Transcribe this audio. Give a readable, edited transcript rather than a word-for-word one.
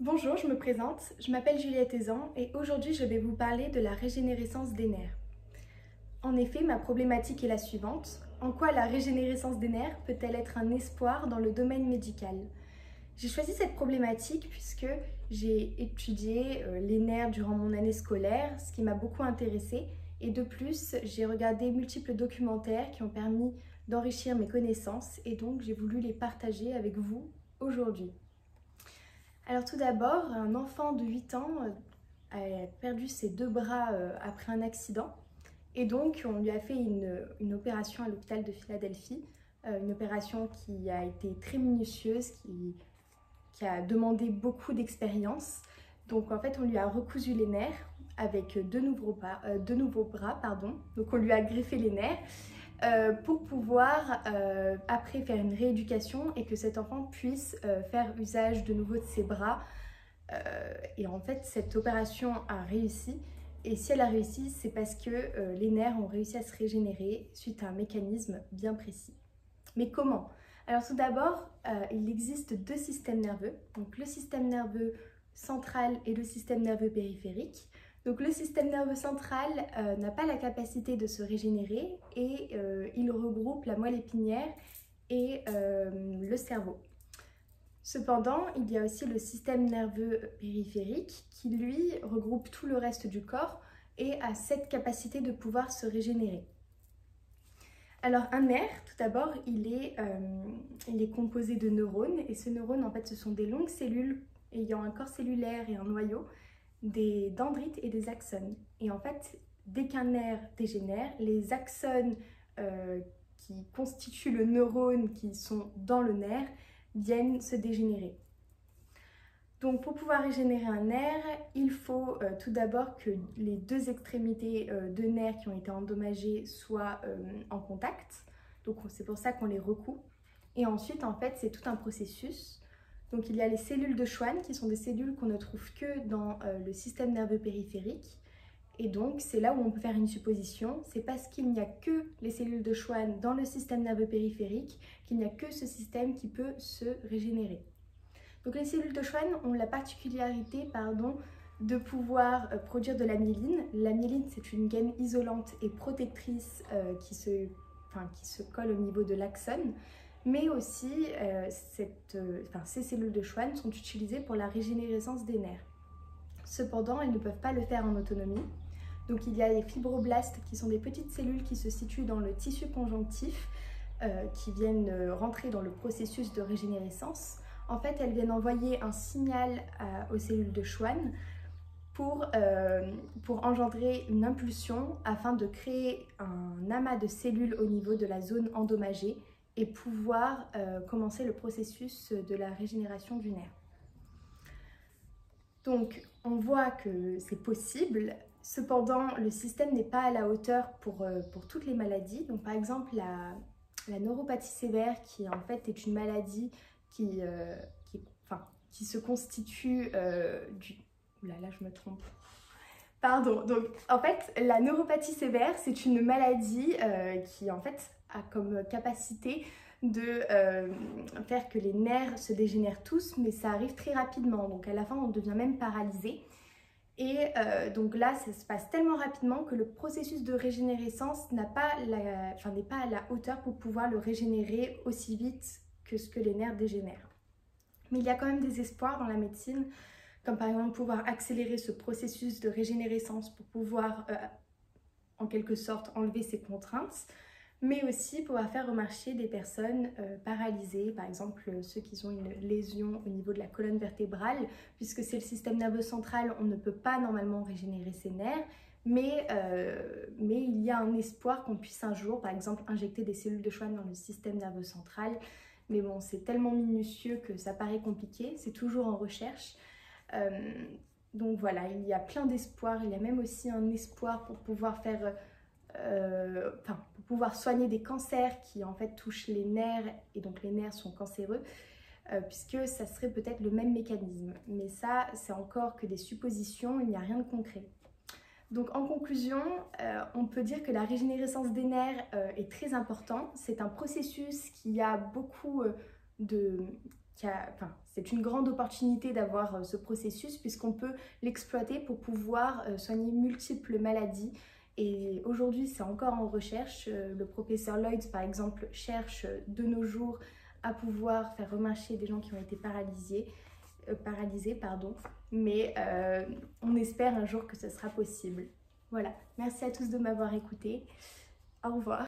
Bonjour, je me présente, je m'appelle Juliette Ezan et aujourd'hui je vais vous parler de la régénérescence des nerfs. En effet, ma problématique est la suivante. En quoi la régénérescence des nerfs peut-elle être un espoir dans le domaine médical? J'ai choisi cette problématique puisque j'ai étudié les nerfs durant mon année scolaire, ce qui m'a beaucoup intéressée. Et de plus, j'ai regardé multiples documentaires qui ont permis d'enrichir mes connaissances et donc j'ai voulu les partager avec vous aujourd'hui. Alors tout d'abord, un enfant de 8 ans a perdu ses deux bras après un accident et donc on lui a fait une opération à l'hôpital de Philadelphie, une opération qui a été très minutieuse, qui a demandé beaucoup d'expérience. Donc en fait on lui a recousu les nerfs avec deux nouveaux bras, donc on lui a greffé les nerfs pour pouvoir après faire une rééducation et que cet enfant puisse faire usage de nouveau de ses bras. Et en fait, cette opération a réussi. Et si elle a réussi, c'est parce que les nerfs ont réussi à se régénérer suite à un mécanisme bien précis. Mais comment? Alors tout d'abord, il existe deux systèmes nerveux, donc le système nerveux central et le système nerveux périphérique. Donc le système nerveux central n'a pas la capacité de se régénérer et il regroupe la moelle épinière et le cerveau. Cependant, il y a aussi le système nerveux périphérique qui lui regroupe tout le reste du corps et a cette capacité de pouvoir se régénérer. Alors un nerf, tout d'abord, il est composé de neurones et ces neurones, en fait, ce sont des longues cellules ayant un corps cellulaire et un noyau, des dendrites et des axones. Et en fait, dès qu'un nerf dégénère, les axones qui constituent le neurone qui sont dans le nerf viennent se dégénérer. Donc pour pouvoir régénérer un nerf, il faut tout d'abord que les deux extrémités de nerfs qui ont été endommagées soient en contact. Donc c'est pour ça qu'on les recoue. Et ensuite, en fait, c'est tout un processus. Donc il y a les cellules de Schwann qui sont des cellules qu'on ne trouve que dans le système nerveux périphérique. Et donc c'est là où on peut faire une supposition. C'est parce qu'il n'y a que les cellules de Schwann dans le système nerveux périphérique qu'il n'y a que ce système qui peut se régénérer. Donc les cellules de Schwann ont la particularité de pouvoir produire de la myéline. La myéline, c'est une gaine isolante et protectrice qui se colle au niveau de l'axone. Mais aussi, ces cellules de Schwann sont utilisées pour la régénérescence des nerfs. Cependant, elles ne peuvent pas le faire en autonomie. Donc il y a les fibroblastes qui sont des petites cellules qui se situent dans le tissu conjonctif qui viennent rentrer dans le processus de régénérescence. En fait, elles viennent envoyer un signal aux cellules de Schwann pour engendrer une impulsion afin de créer un amas de cellules au niveau de la zone endommagée et pouvoir commencer le processus de la régénération du nerf. Donc, on voit que c'est possible. Cependant, le système n'est pas à la hauteur pour toutes les maladies. Donc, par exemple, la neuropathie sévère, qui en fait est une maladie qui se constitue du... Oula, là, je me trompe. Pardon. Donc, en fait, la neuropathie sévère, c'est une maladie qui, en fait, a comme capacité de faire que les nerfs se dégénèrent tous, mais ça arrive très rapidement. Donc, à la fin, on devient même paralysé. Et donc là, ça se passe tellement rapidement que le processus de régénérescence n'est pas à la hauteur pour pouvoir le régénérer aussi vite que ce que les nerfs dégénèrent. Mais il y a quand même des espoirs dans la médecine, comme par exemple pouvoir accélérer ce processus de régénérescence pour pouvoir en quelque sorte enlever ces contraintes, mais aussi pouvoir faire remarcher des personnes paralysées, par exemple ceux qui ont une lésion au niveau de la colonne vertébrale, puisque c'est le système nerveux central, on ne peut pas normalement régénérer ses nerfs, mais il y a un espoir qu'on puisse un jour, par exemple, injecter des cellules de Schwann dans le système nerveux central. Mais bon, c'est tellement minutieux que ça paraît compliqué, c'est toujours en recherche. Donc voilà, il y a plein d'espoirs, il y a même aussi un espoir pour pouvoir pour pouvoir soigner des cancers qui en fait touchent les nerfs et donc les nerfs sont cancéreux puisque ça serait peut-être le même mécanisme. Mais ça, c'est encore que des suppositions, il n'y a rien de concret. Donc en conclusion, on peut dire que la régénérescence des nerfs est très important. C'est un processus qui a beaucoup c'est une grande opportunité d'avoir ce processus puisqu'on peut l'exploiter pour pouvoir soigner multiples maladies. Et aujourd'hui, c'est encore en recherche. Le professeur Lloyd, par exemple, cherche de nos jours à pouvoir faire remarcher des gens qui ont été paralysés. Mais on espère un jour que ce sera possible. Voilà, merci à tous de m'avoir écouté. Au revoir.